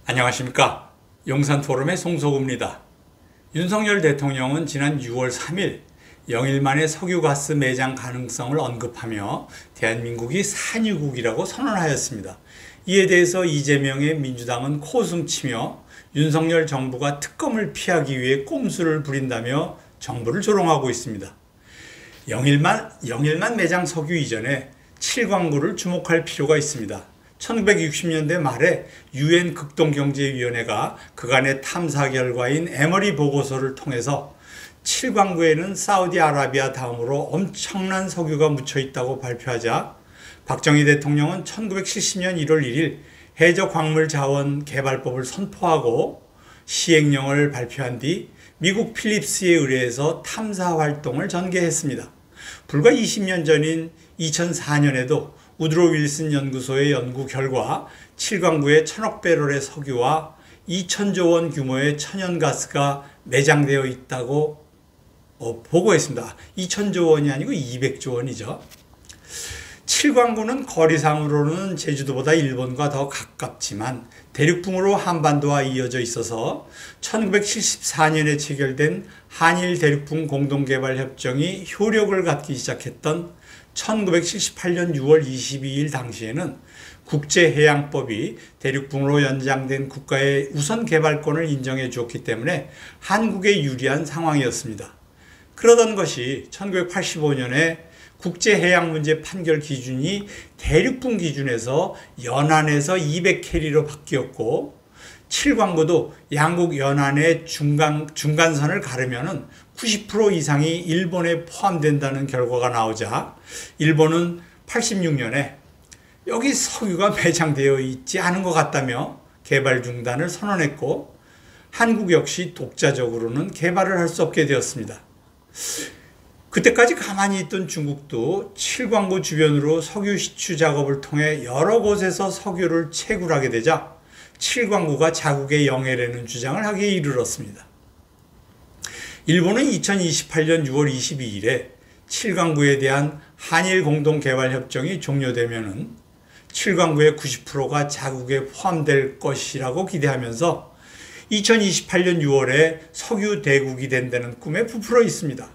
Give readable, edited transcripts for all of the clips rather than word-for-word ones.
안녕하십니까. 용산포럼의 송소구입니다. 윤석열 대통령은 지난 6월 3일 영일만의 석유가스 매장 가능성을 언급하며 대한민국이 산유국이라고 선언하였습니다. 이에 대해서 이재명의 민주당은 코숨치며 윤석열 정부가 특검을 피하기 위해 꼼수를 부린다며 정부를 조롱하고 있습니다. 영일만 매장 석유 이전에 7광구를 주목할 필요가 있습니다. 1960년대 말에 UN 극동경제위원회가 그간의 탐사 결과인 에머리 보고서를 통해서 7광구에는 사우디아라비아 다음으로 엄청난 석유가 묻혀 있다고 발표하자 박정희 대통령은 1970년 1월 1일 해저광물자원개발법을 선포하고 시행령을 발표한 뒤 미국 필립스에 의뢰해서 탐사 활동을 전개했습니다. 불과 20년 전인 2004년에도 우드로 윌슨 연구소의 연구 결과 7광구에 1000억 배럴의 석유와 2000조 원 규모의 천연가스가 매장되어 있다고 보고했습니다. 2000조 원이 아니고 200조 원이죠. 7광구는 거리상으로는 제주도보다 일본과 더 가깝지만 대륙붕으로 한반도와 이어져 있어서 1974년에 체결된 한일 대륙붕 공동개발협정이 효력을 갖기 시작했던 1978년 6월 22일 당시에는 국제해양법이 대륙붕으로 연장된 국가의 우선 개발권을 인정해 주었기 때문에 한국에 유리한 상황이었습니다. 그러던 것이 1985년에 국제해양문제 판결 기준이 대륙붕 기준에서 연안에서 200캐리로 바뀌었고 7광구도 양국 연안의 중간선을 가르면 90% 이상이 일본에 포함된다는 결과가 나오자 일본은 86년에 여기 석유가 매장되어 있지 않은 것 같다며 개발 중단을 선언했고 한국 역시 독자적으로는 개발을 할 수 없게 되었습니다. 그때까지 가만히 있던 중국도 7광구 주변으로 석유 시추 작업을 통해 여러 곳에서 석유를 채굴하게 되자 7광구가 자국의 영해라는 주장을 하기에 이르렀습니다. 일본은 2028년 6월 22일에 7광구에 대한 한일 공동개발협정이 종료되면 7광구의 90%가 자국에 포함될 것이라고 기대하면서 2028년 6월에 석유 대국이 된다는 꿈에 부풀어 있습니다.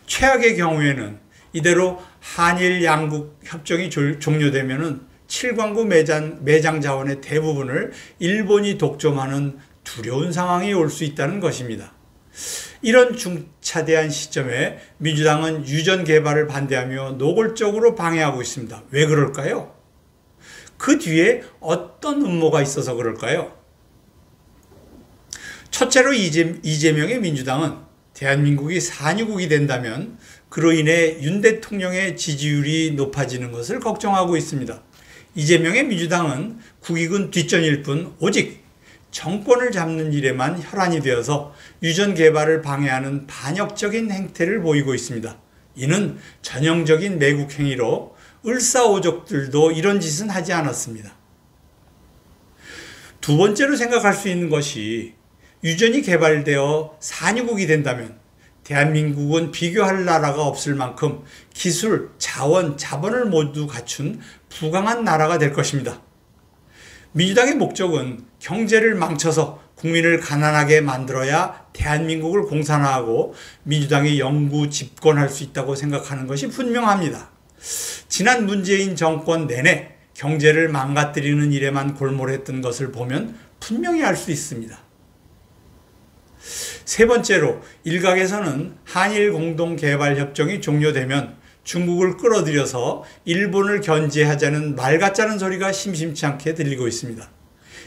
최악의 경우에는 이대로 한일 양국 협정이 종료되면 7광구 매장 자원의 대부분을 일본이 독점하는 두려운 상황이 올 수 있다는 것입니다. 이런 중차대한 시점에 민주당은 유전 개발을 반대하며 노골적으로 방해하고 있습니다. 왜 그럴까요? 그 뒤에 어떤 음모가 있어서 그럴까요? 첫째로 이재명의 민주당은 대한민국이 산유국이 된다면 그로 인해 윤 대통령의 지지율이 높아지는 것을 걱정하고 있습니다. 이재명의 민주당은 국익은 뒷전일 뿐 오직 정권을 잡는 일에만 혈안이 되어서 유전 개발을 방해하는 반역적인 행태를 보이고 있습니다. 이는 전형적인 매국 행위로 을사오족들도 이런 짓은 하지 않았습니다. 두 번째로 생각할 수 있는 것이 유전이 개발되어 산유국이 된다면 대한민국은 비교할 나라가 없을 만큼 기술, 자원, 자본을 모두 갖춘 부강한 나라가 될 것입니다. 민주당의 목적은 경제를 망쳐서 국민을 가난하게 만들어야 대한민국을 공산화하고 민주당이 영구 집권할 수 있다고 생각하는 것이 분명합니다. 지난 문재인 정권 내내 경제를 망가뜨리는 일에만 골몰했던 것을 보면 분명히 알 수 있습니다. 세 번째로 일각에서는 한일 공동개발협정이 종료되면 중국을 끌어들여서 일본을 견제하자는 말 같자는 소리가 심심치 않게 들리고 있습니다.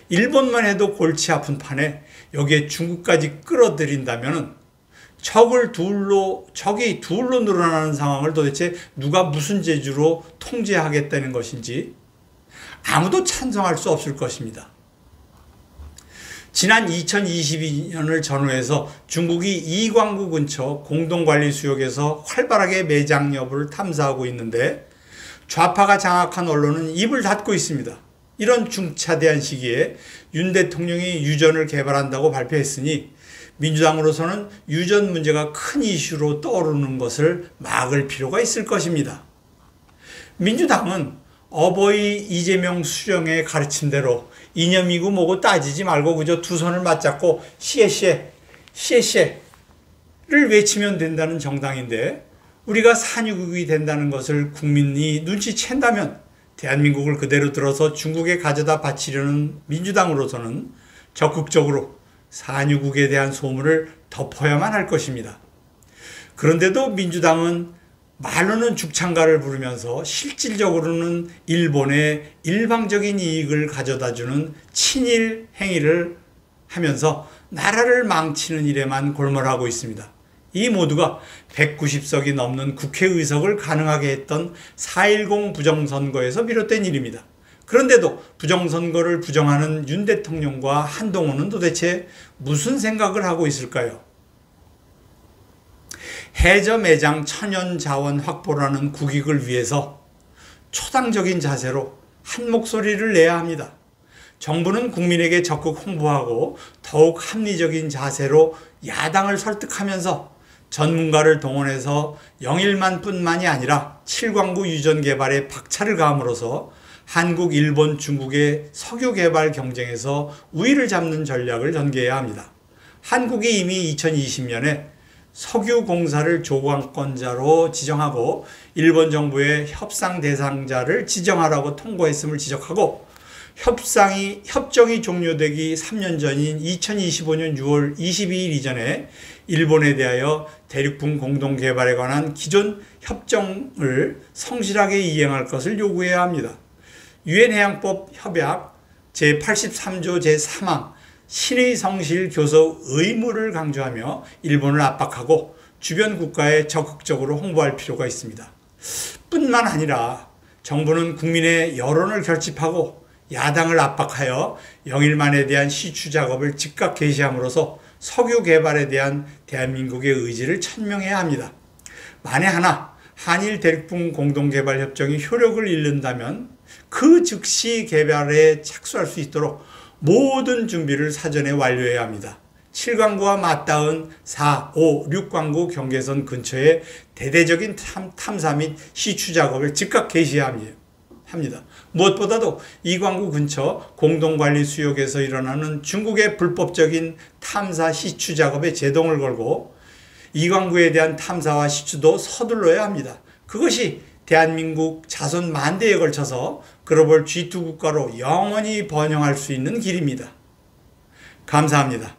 일본만 해도 골치 아픈 판에 여기에 중국까지 끌어들인다면 적이 둘로 늘어나는 상황을 도대체 누가 무슨 재주로 통제하겠다는 것인지 아무도 찬성할 수 없을 것입니다. 지난 2022년을 전후해서 중국이 이광구 근처 공동관리 수역에서 활발하게 매장 여부를 탐사하고 있는데 좌파가 장악한 언론은 입을 닫고 있습니다. 이런 중차대한 시기에 윤 대통령이 유전을 개발한다고 발표했으니 민주당으로서는 유전 문제가 큰 이슈로 떠오르는 것을 막을 필요가 있을 것입니다. 민주당은 어버이 이재명 수령의 가르침대로 이념이고 뭐고 따지지 말고 그저 두 손을 맞잡고 시에시에 시에시에를 외치면 된다는 정당인데, 우리가 산유국이 된다는 것을 국민이 눈치챈다면 대한민국을 그대로 들어서 중국에 가져다 바치려는 민주당으로서는 적극적으로 산유국에 대한 소문을 덮어야만 할 것입니다. 그런데도 민주당은 말로는 죽창가를 부르면서 실질적으로는 일본의 일방적인 이익을 가져다주는 친일 행위를 하면서 나라를 망치는 일에만 골몰하고 있습니다. 이 모두가 190석이 넘는 국회의석을 가능하게 했던 4.10 부정선거에서 비롯된 일입니다. 그런데도 부정선거를 부정하는 윤 대통령과 한동훈은 도대체 무슨 생각을 하고 있을까요? 해저 매장 천연 자원 확보라는 국익을 위해서 초당적인 자세로 한 목소리를 내야 합니다. 정부는 국민에게 적극 홍보하고 더욱 합리적인 자세로 야당을 설득하면서 전문가를 동원해서 영일만뿐만이 아니라 7광구 유전 개발에 박차를 가함으로써 한국, 일본, 중국의 석유 개발 경쟁에서 우위를 잡는 전략을 전개해야 합니다. 한국이 이미 2020년에 석유 공사를 조광권자로 지정하고 일본 정부의 협상 대상자를 지정하라고 통보했음을 지적하고, 협정이 종료되기 3년 전인 2025년 6월 22일 이전에 일본에 대하여 대륙붕 공동개발에 관한 기존 협정을 성실하게 이행할 것을 요구해야 합니다. 유엔 해양법 협약 제83조 제3항 신의 성실 교섭 의무를 강조하며 일본을 압박하고 주변 국가에 적극적으로 홍보할 필요가 있습니다. 뿐만 아니라 정부는 국민의 여론을 결집하고 야당을 압박하여 영일만에 대한 시추 작업을 즉각 개시함으로써 석유 개발에 대한 대한민국의 의지를 천명해야 합니다. 만에 하나 한일 대륙붕 공동개발협정이 효력을 잃는다면 그 즉시 개발에 착수할 수 있도록 모든 준비를 사전에 완료해야 합니다. 7광구와 맞닿은 4, 5, 6광구 경계선 근처에 대대적인 탐사 및 시추 작업을 즉각 개시해야 합니다. 무엇보다도 이 광구 근처 공동관리 수역에서 일어나는 중국의 불법적인 탐사 시추 작업에 제동을 걸고 이 광구에 대한 탐사와 시추도 서둘러야 합니다. 그것이 대한민국 자손 만대에 걸쳐서 글로벌 G2 국가로 영원히 번영할 수 있는 길입니다. 감사합니다.